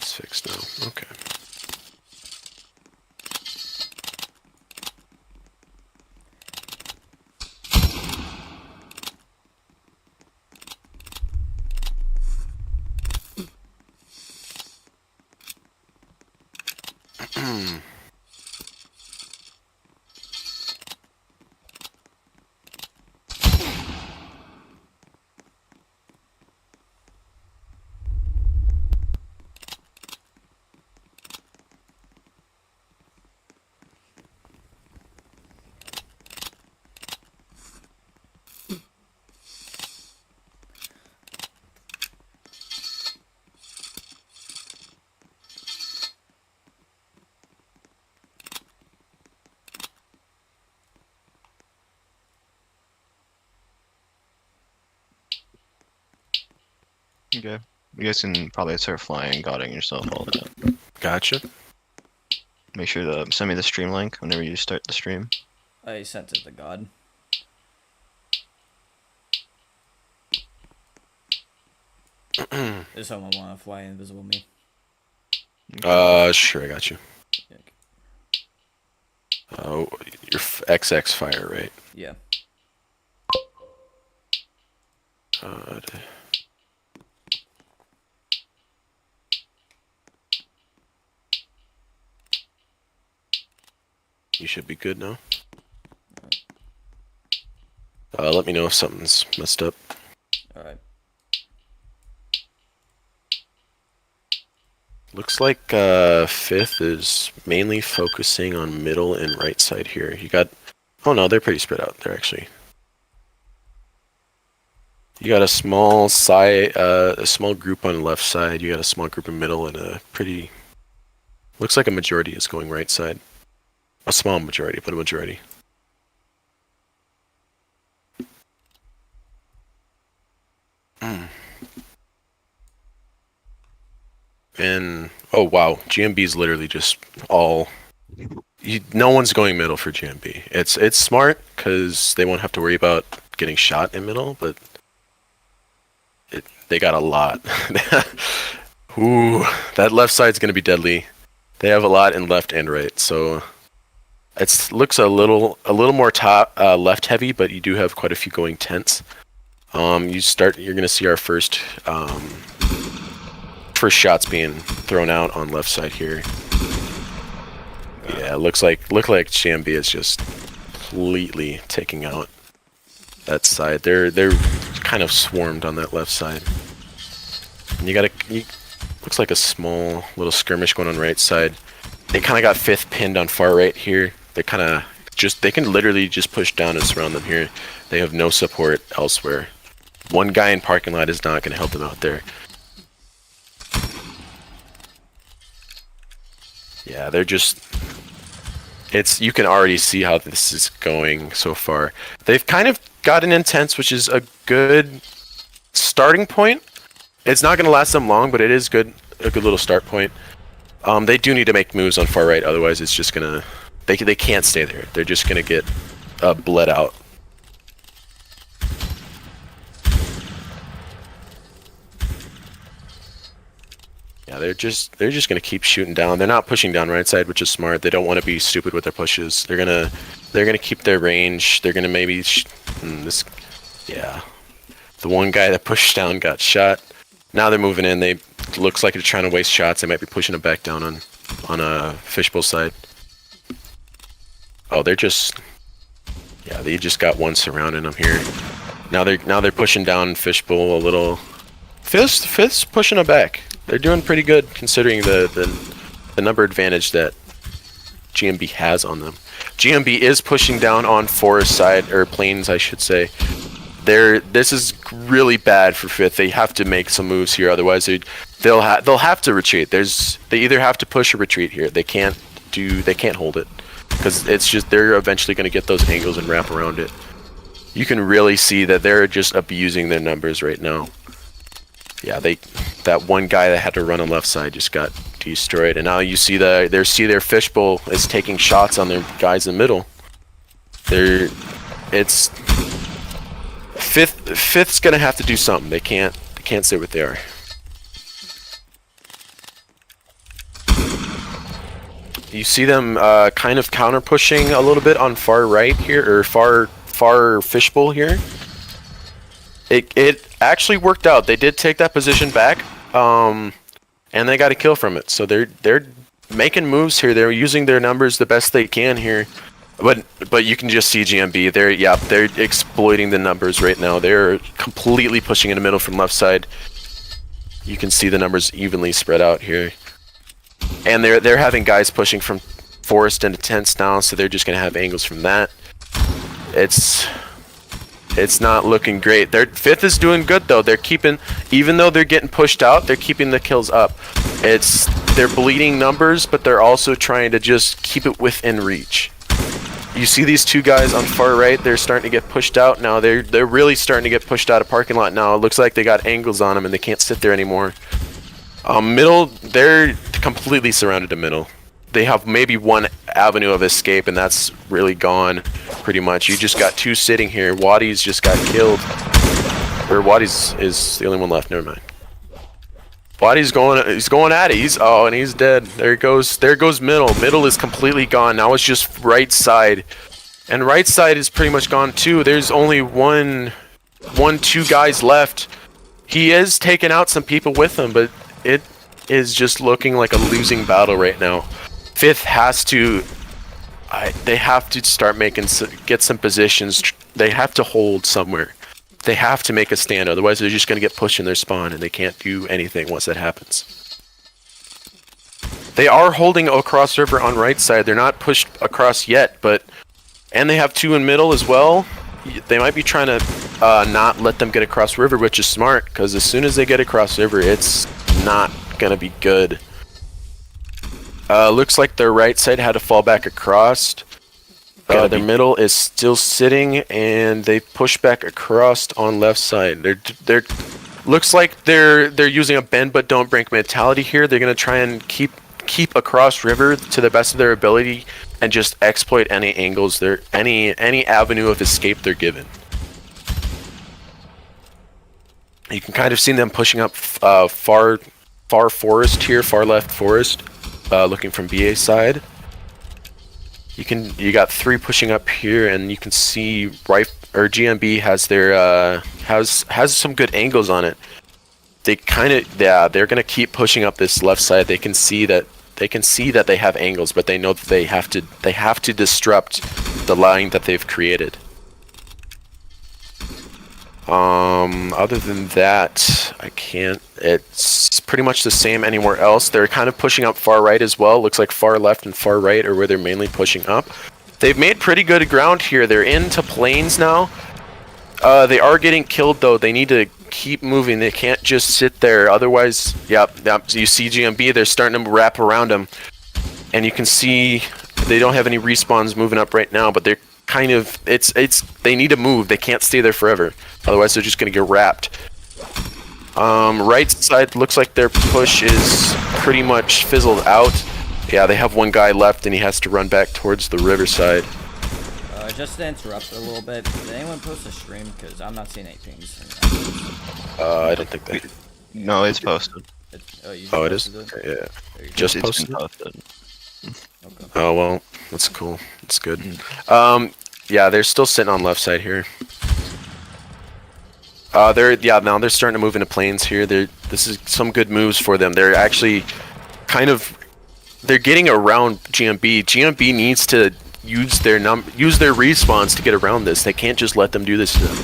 It's fixed now. Okay. Okay. You guys can probably start flying, guarding yourself all the time. Gotcha. Make sure to send me the stream link whenever you start the stream. I sent it to God. Does someone want to fly invisible me? Sure, I got you. Oh, your XX fire, right? Yeah. God. You should be good now. Let me know if something's messed up. Alright. Looks like 5th is mainly focusing on middle and right side here. You got... Oh no, they're pretty spread out there actually. You got a small side, a small group on the left side. You got a small group in middle and a pretty... Looks like a majority is going right side. A small majority, but a majority. And oh wow, GMB is literally just all. No one's going middle for GMB. It's smart because they won't have to worry about getting shot in middle, but they got a lot. Ooh, that left side's gonna be deadly. They have a lot in left and right, so it looks a little more top left heavy, but you do have quite a few going tents. You're gonna see our first shots being thrown out on left side here. Yeah, look like GMB is just completely taking out that side. They're kind of swarmed on that left side. And looks like a small little skirmish going on right side. They kind of got 5th pinned on far right here. They can literally just push down and surround them here. They have no support elsewhere. One guy in parking lot is not going to help them out there. Yeah, they're just... You can already see how this is going so far. They've kind of gotten intense, which is a good starting point. It's not going to last them long, but it is a good little start point. They do need to make moves on far right, otherwise it's just going to... They can't stay there. They're just going to get bled out. Yeah, they're just gonna keep shooting down. They're not pushing down right side, which is smart. They don't want to be stupid with their pushes. They're gonna keep their range. They're gonna maybe yeah. The one guy that pushed down got shot. Now they're moving in. Looks like they're trying to waste shots. They might be pushing it back down on a fishbowl side. Oh, they just got one surrounding them here. Now they're pushing down fishbowl a little. Fifth's pushing them back. They're doing pretty good considering the number advantage that GMB has on them. GMB is pushing down on forest side, or plains I should say. This is really bad for 5th. They have to make some moves here, otherwise they'll have to retreat. They either have to push or retreat here. They can't hold it because it's just they're eventually going to get those angles and wrap around it. You can really see that they're just abusing their numbers right now. Yeah, that one guy that had to run on left side just got destroyed, and now you see their fishbowl is taking shots on their guys in the middle. Fifth's gonna have to do something. They can't stay what they are. You see them kind of counter pushing a little bit on far right here, or far fishbowl here. It actually worked out. They did take that position back, and they got a kill from it. So they're making moves here. They're using their numbers the best they can here. But you can just see GMB. They're exploiting the numbers right now. They're completely pushing in the middle from left side. You can see the numbers evenly spread out here. And they're having guys pushing from forest into tents now, so they're just gonna have angles from that. It's not looking great. Their 5th is doing good though. They're keeping, even though they're getting pushed out, they're keeping the kills up. They're bleeding numbers, but they're also trying to just keep it within reach. You see these two guys on far right, they're starting to get pushed out now. They're really starting to get pushed out of parking lot now. It looks like they got angles on them and they can't sit there anymore. Middle, they're completely surrounded in middle. They have maybe one avenue of escape, and that's really gone, pretty much. You just got 2 sitting here. Wadi's just got killed. Or Wadi's is the only one left, never mind. Wadi's he's going at it. And he's dead. There goes middle. Middle is completely gone. Now it's just right side. And right side is pretty much gone too. There's only two guys left. He is taking out some people with him, but it is just looking like a losing battle right now. 5th has to, they have to start get some positions. They have to hold somewhere. They have to make a stand, otherwise they're just going to get pushed in their spawn, and they can't do anything once that happens. They are holding across river on right side. They're not pushed across yet, and they have 2 in middle as well. They might be trying to not let them get across river, which is smart, because as soon as they get across river, it's not going to be good. Looks like their right side had to fall back across. Their middle is still sitting, and they push back across on left side. They're looks like they're using a bend but don't break mentality here. They're gonna try and keep across river to the best of their ability and just exploit any angles any avenue of escape they're given. You can kind of see them pushing up far forest here, far left forest, looking from BA side. You got 3 pushing up here, and you can see GMB has their has some good angles on it. They're gonna keep pushing up this left side. They can see that they have angles, but they know that they have to disrupt the line that they've created. Other than that, it's pretty much the same anywhere else. They're kind of pushing up far right as well. Looks like far left and far right are where they're mainly pushing up. They've made pretty good ground here. They're into plains now. They are getting killed though. They need to keep moving. They can't just sit there. Otherwise, yep, you see GMB, they're starting to wrap around them. And you can see they don't have any respawns moving up right now, but they're kind of, they need to move. They can't stay there forever. Otherwise, they're just going to get wrapped. Right side looks like their push is pretty much fizzled out. Yeah, they have one guy left, and he has to run back towards the riverside. Just to interrupt a little bit, did anyone post a stream? Because I'm not seeing any pings. I don't think that. No, it's posted. It is? Okay, yeah. Just It's been posted? posted. Okay. Oh, well, that's cool. That's good. Yeah, they're still sitting on left side here. Now they're starting to move into plains here. This is some good moves for them. They're actually they're getting around GMB. GMB needs to use their respawns to get around this. They can't just let them do this to them.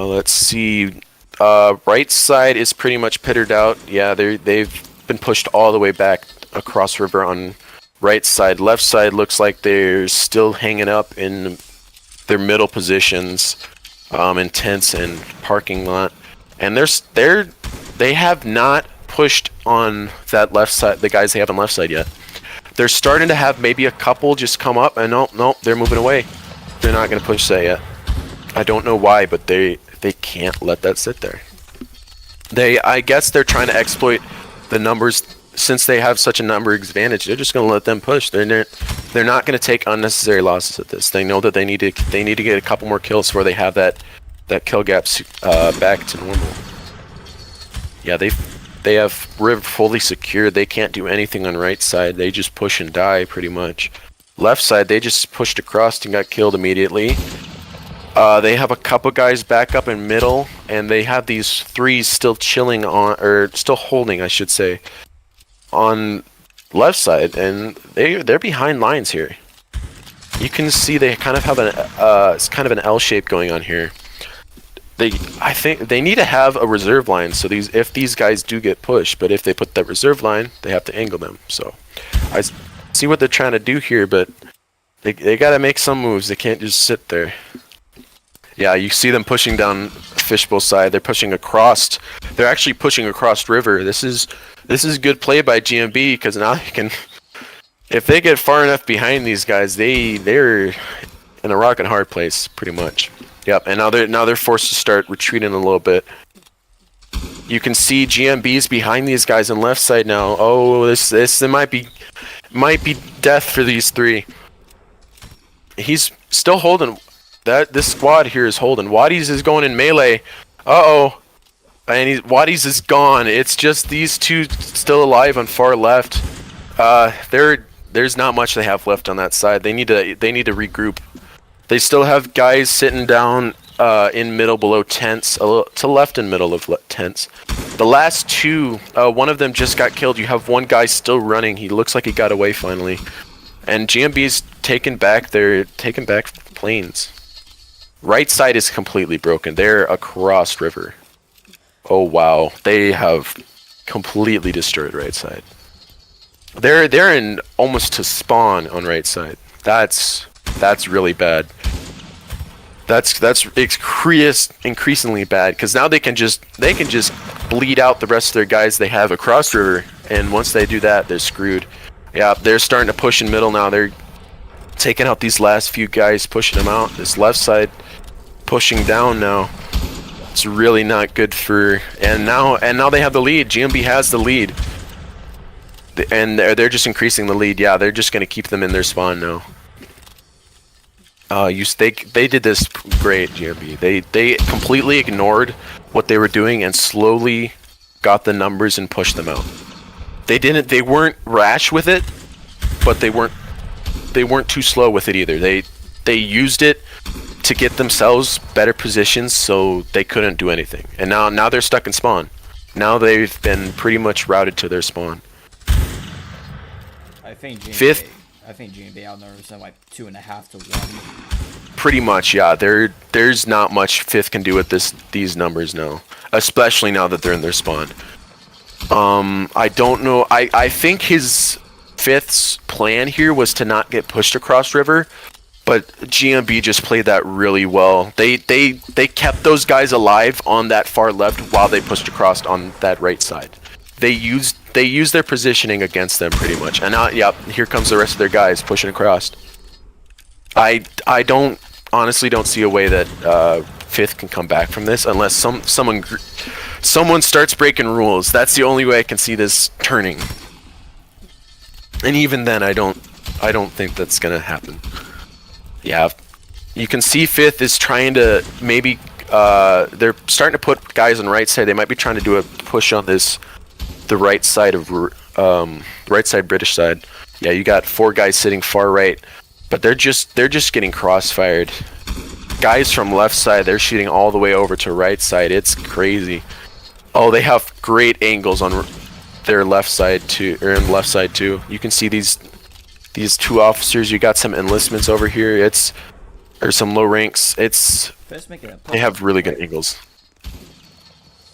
Let's see. Right side is pretty much pittered out. Yeah, they've been pushed all the way back across river on right side. Left side looks like they're still hanging up in their middle positions, in tents and parking lot. And they have not pushed on that left side, the guys they have on left side yet. They're starting to have maybe a couple just come up, and nope, they're moving away. They're not going to push that yet. I don't know why, but they can't let that sit there. I guess they're trying to exploit the numbers. Since they have such a number advantage, they're just going to let them push. They're not going to take unnecessary losses at this. They know that they need to get a couple more kills before they have that kill gap back to normal. Yeah, They have river fully secured. They can't do anything on right side. They just push and die pretty much. Left side, they just pushed across and got killed immediately. They have a couple guys back up in middle, and they have these 3s still chilling on, or still holding, I should say, on left side, and they're behind lines here. You can see they kind of have it's kind of an L shape going on here. I think they need to have a reserve line, so if these guys do get pushed, but if they put that reserve line, they have to angle them. So I see what they're trying to do here, but they got to make some moves. They can't just sit there. Yeah, you see them pushing down Fishbowl side. They're pushing across. They're actually pushing across river. This is good play by GMB, because now they can. If they get far enough behind these guys, they're in a rock and hard place pretty much. Yep, and now they're forced to start retreating a little bit. You can see GMB's behind these guys on left side now. Oh, this might be death for these 3. He's still holding. This squad here is holding. Wadis is going in melee. Uh-oh. And Wadis is gone. It's just these 2 still alive on far left. There's not much they have left on that side. They need to regroup. They still have guys sitting down in middle below tents, a little to left and middle of tents. The last 2, one of them just got killed. You have one guy still running. He looks like he got away finally. And GMB's taking back planes. Right side is completely broken. They're across river. Oh wow, they have completely destroyed right side. They're in almost to spawn on right side. That's really bad. That's increasingly bad, because now they can just bleed out the rest of their guys they have across river, and once they do that, they're screwed. Yeah, they're starting to push in middle now. They're taking out these last few guys, pushing them out. This left side pushing down now. It's really not good for. And now they have the lead. GMB has the lead, and they're just increasing the lead. Yeah, they're just gonna keep them in their spawn now. They did this great, GMB. They completely ignored what they were doing and slowly got the numbers and pushed them out. They weren't rash with it, but they weren't too slow with it either. They used it to get themselves better positions, so they couldn't do anything. And now they're stuck in spawn. Now they've been pretty much routed to their spawn. I think GMB outnumbers them like 2.5 to 1. Pretty much, yeah. There's not much Fifth can do with these numbers now, especially now that they're in their spawn. I don't know. I think his Fifth's plan here was to not get pushed across river, but GMB just played that really well. They kept those guys alive on that far left while they pushed across on that right side. They used their positioning against them pretty much. And now, yep, here comes the rest of their guys pushing across. I honestly don't see a way that Fifth can come back from this unless someone starts breaking rules. That's the only way I can see this turning. And even then, I don't think that's gonna happen. Yeah, you can see Fifth is trying to maybe they're starting to put guys on right side. They might be trying to do a push on the right side of right side British side. Yeah, you got 4 guys sitting far right, but they're just getting crossfired. Guys from left side, they're shooting all the way over to right side. It's crazy. Oh, they have great angles on their left side too, or in left side too. You can see these 2 officers. You got some enlistments over here. Or some low ranks. They have really good angles.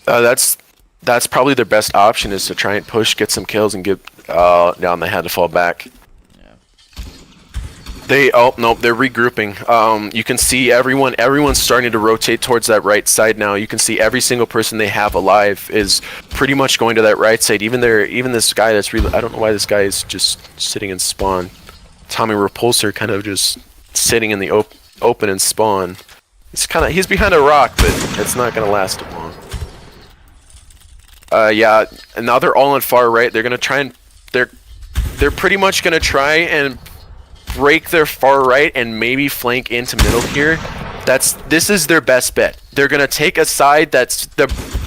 That's probably their best option, is to try and push, get some kills, and get down. They had to fall back. Oh nope, they're regrouping. You can see everyone's starting to rotate towards that right side now. You can see every single person they have alive is pretty much going to that right side. Even this guy that's really, I don't know why this guy is just sitting in spawn. Tommy Repulsor kind of just sitting in the open in spawn. He's behind a rock, but it's not gonna last too long. Yeah, and now they're all on far right. They're gonna try and they're pretty much gonna try and break their far right and maybe flank into middle here. This is their best bet. They're gonna take a side that's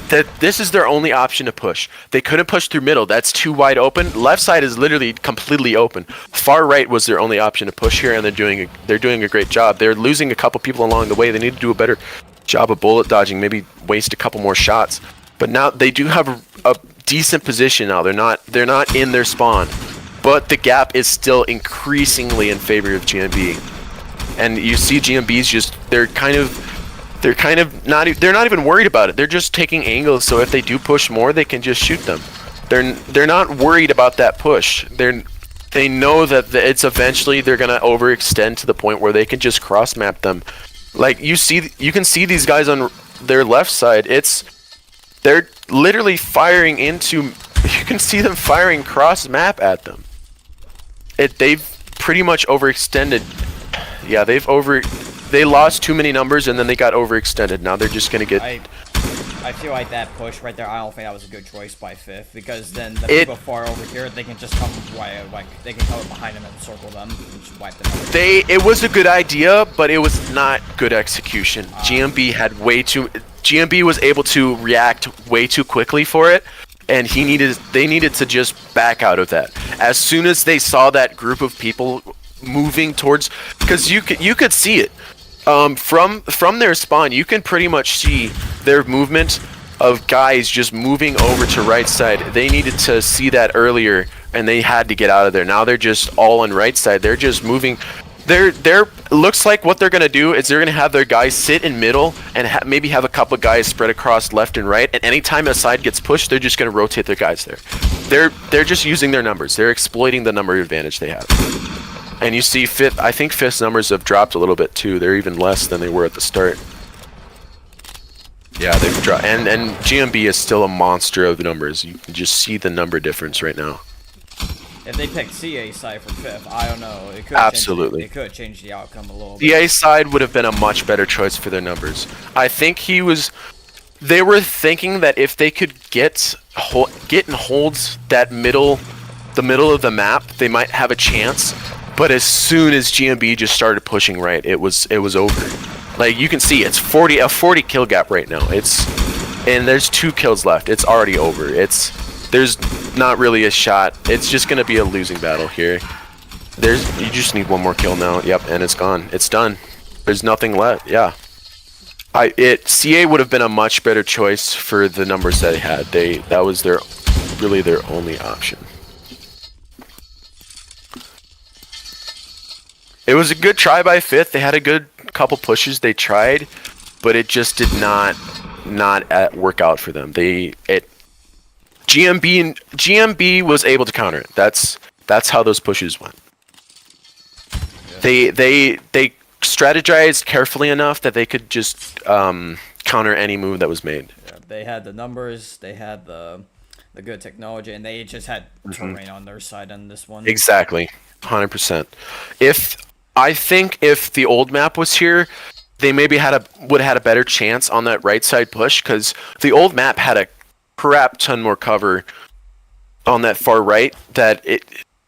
that this is their only option to push. They couldn't push through middle. That's too wide open. Left side is literally completely open. Far right was their only option to push here, and they're doing a great job. They're losing a couple people along the way. They need to do a better job of bullet dodging, maybe waste a couple more shots. But now they do have a decent position now. They're not in their spawn, but the gap is still increasingly in favor of GMB. And you see GMB's just they're not even worried about it. They're just taking angles, so if they do push more, they can just shoot them. They're not worried about that push. They know that it's eventually they're gonna overextend to the point where they can just cross map them. Like you can see these guys on their left side. They're literally firing into. You can see them firing cross map at them. They've pretty much overextended. Yeah, they lost too many numbers and then they got overextended. Now they're just gonna get. I feel like that push right there. I don't think that was a good choice by Fifth, because then the people far over here, they can just come they can come behind them and circle them and just wipe them out. It was a good idea, but it was not good execution. GMB was able to react way too quickly for it, and they needed to just back out of that. As soon as they saw that group of people moving towards, because you could see it from their spawn, you can pretty much see their movement of guys just moving over to right side. They needed to see that earlier, and they had to get out of there. Now they're just all on right side. They're just moving. They're looks like what they're gonna do is they're gonna have their guys sit in middle and maybe have a couple guys spread across left and right. And anytime a side gets pushed, they're just gonna rotate their guys there. They're just using their numbers. They're exploiting the number advantage they have. And you see I think Fifth's numbers have dropped a little bit too. They're even less than they were at the start. Yeah, they've dropped. And GMB is still a monster of the numbers. You can just see the number difference right now. If they picked CA side for Fifth, I don't know. It could Absolutely. It could change the outcome a little CA bit. side would have been a much better choice for their numbers. I think they were thinking that if they could get and hold that the middle of the map, they might have a chance. But as soon as GMB just started pushing right, it was over. Like you can see, it's a 40 kill gap right now. And there's 2 kills left. It's already over. There's not really a shot. It's just gonna be a losing battle here. You just need one more kill now. Yep, and it's gone. It's done. There's nothing left. Yeah. CA would have been a much better choice for the numbers that they had. That was really their only option. It was a good try by Fifth. They had a good couple pushes they tried, but it just did not work out for them. GMB was able to counter it. That's how those pushes went. Yeah. They strategized carefully enough that they could just counter any move that was made. Yeah, they had the numbers, they had the good technology, and they just had terrain on their side on this one. Exactly, 100%. I think if the old map was here, they maybe would have had a better chance on that right side push, because the old map had a crap ton more cover on that far right, that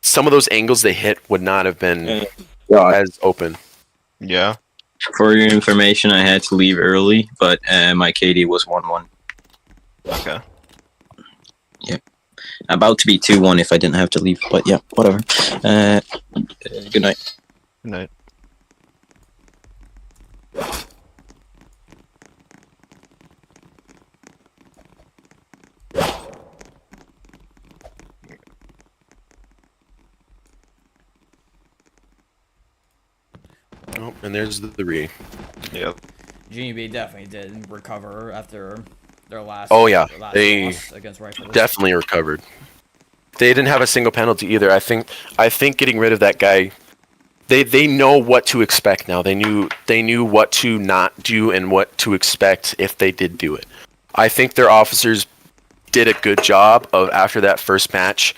some of those angles they hit would not have been as open. Yeah. For your information, I had to leave early, but my KD was 1-1. Okay. Yep. About to be 2-1 if I didn't have to leave, but yeah, whatever. Good night. Good night. Oh, and there's the 3. Yep. GMB definitely did recover after their last. Oh yeah, their last they loss against Rifles. definitely recovered. They didn't have a single penalty either. I think getting rid of that guy. They know what to expect now. They knew what to not do and what to expect if they did do it. I think their officers did a good job of, after that first match,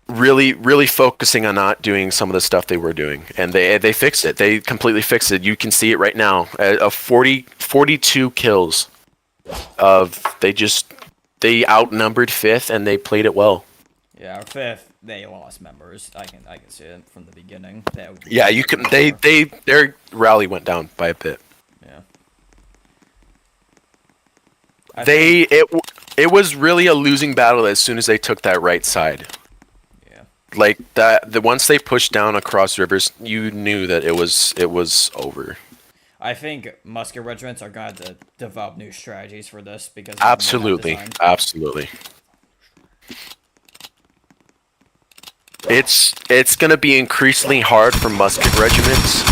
really focusing on not doing some of the stuff they were doing, and they fixed it. They completely fixed it. You can see it right now. 42 kills. They outnumbered Fifth and they played it well. Yeah, Fifth, they lost members. I can see it from the beginning. Yeah, you can. Their rally went down by a bit. Yeah. It was really a losing battle as soon as they took that right side. Yeah. Like that, once they pushed down across rivers, you knew that it was over. I think musket regiments are going to develop new strategies for this because they have more map Absolutely, design. absolutely. It's gonna be increasingly hard for musket regiments.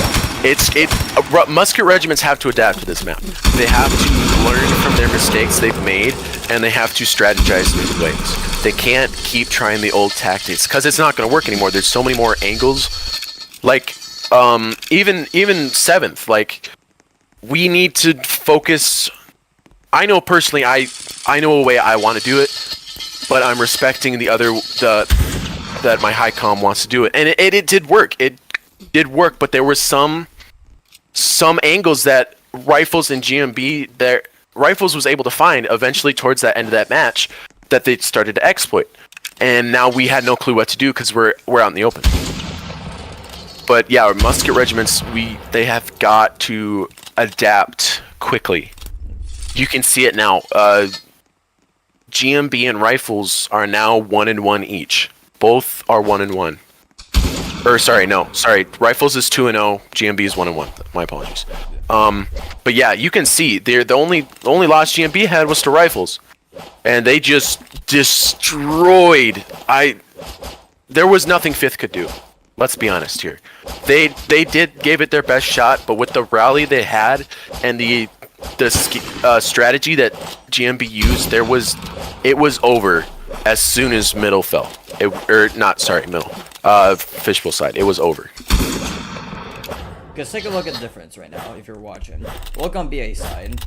Musket regiments have to adapt to this map. They have to learn from their mistakes they've made, and they have to strategize new ways. They can't keep trying the old tactics because it's not gonna work anymore. There's so many more angles. Like, even seventh. Like, we need to focus. I know personally, I know a way I want to do it, but I'm respecting that my high comm wants to do it, and it did work. It did work, but there were some angles that Rifles and GMB Rifles was able to find eventually towards that end of that match that they started to exploit, and now we had no clue what to do because we're out in the open. But yeah, our musket regiments, they have got to adapt quickly. You can see it now. GMB and Rifles are now 1-1 each. Both are 1-1. Sorry. Rifles is 2-0. GMB is 1-1. My apologies. But yeah, you can see the only loss GMB had was to Rifles, and they just destroyed. There was nothing Fifth could do. Let's be honest here. They gave it their best shot, but with the rally they had and the strategy that GMB used, it was over as soon as middle fell. Middle. Fishbowl side. It was over. Because take a look at the difference right now if you're watching. Look on BA side.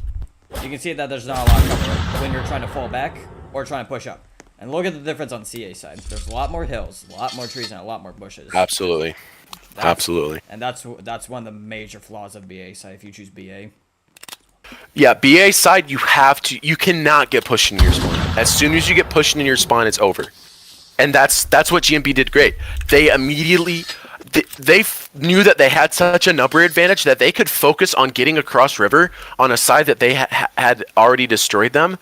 You can see that there's not a lot of cover when you're trying to fall back or trying to push up. And look at the difference on CA side. There's a lot more hills, a lot more trees, and a lot more bushes. Absolutely. Absolutely. And that's one of the major flaws of BA side if you choose BA. Yeah, BA side, you cannot get pushed in your spawn. As soon as you get pushed in your spawn, it's over. And that's what GMB did great. They immediately they knew that they had such a number advantage that they could focus on getting across river on a side that they had already destroyed them,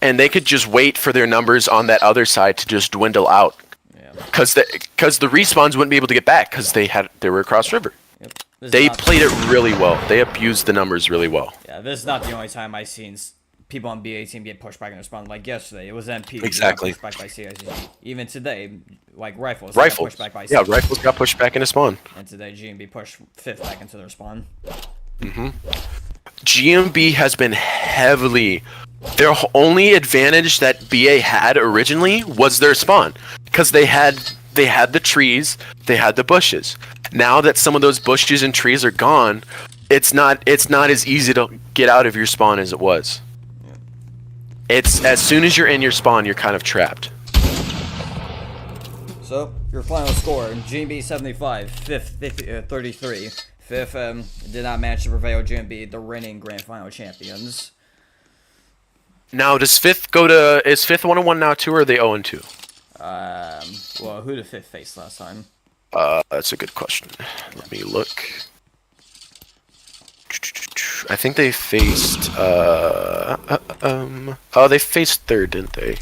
and they could just wait for their numbers on that other side to just dwindle out. Yeah. Because the respawns wouldn't be able to get back because they were across river. Yep. They played it really well. They abused the numbers really well. Yeah, this is not the only time I've seen people on BA team get pushed back in their spawn. Like yesterday, it was MP. Exactly. Pushed back by CIC. Even today, like Rifles. Got pushed back by yeah, Rifles got pushed back into spawn. And today, GMB pushed Fifth back into their spawn. GMB has been heavily. Their only advantage that BA had originally was their spawn, because they had the trees, they had the bushes. Now that some of those bushes and trees are gone, it's not as easy to get out of your spawn as it was. It's as soon as you're in your spawn, you're kind of trapped. So your final score: GMB 75, Fifth 33. Fifth did not manage to prevail GMB, the reigning grand final champions. Now, is Fifth 1-1 now too, or are they 0-2? Well, who did Fifth face last time? That's a good question. Let me look. I think they faced they faced third, didn't they?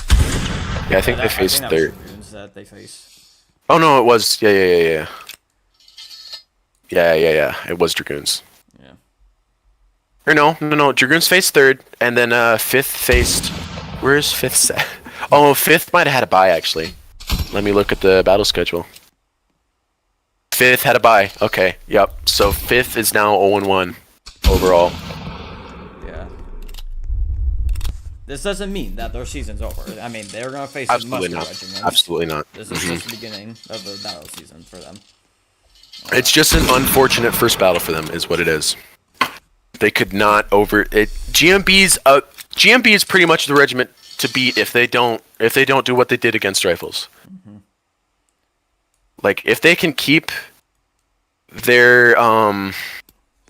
Yeah, I think they faced third. That they faced. Oh no, it was yeah. It was Dragoons. Yeah. Or no. Dragoons faced third, and then Fifth faced. Where's Fifth set? Oh, Fifth might have had a bye actually. Let me look at the battle schedule. Fifth had a bye. Okay, yep. So Fifth is now 0-1 overall. Yeah. This doesn't mean that their season's over. I mean, they're gonna face Absolutely not. regiments. Absolutely not. This is just the beginning of the battle season for them. It's just an unfortunate first battle for them, is what it is. They could not over it. GMB is pretty much the regiment to beat if they don't do what they did against Rifles. Like, if they can keep their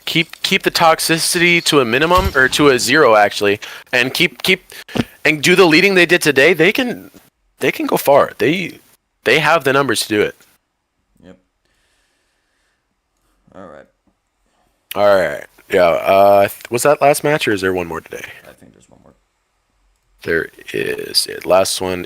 keep the toxicity to a minimum, or to a 0 actually, and and do the leading they did today, they can go far. They have the numbers to do it. Yep. All right. Yeah. Was that last match, or is there one more today? I think there's one more. There is it. Last one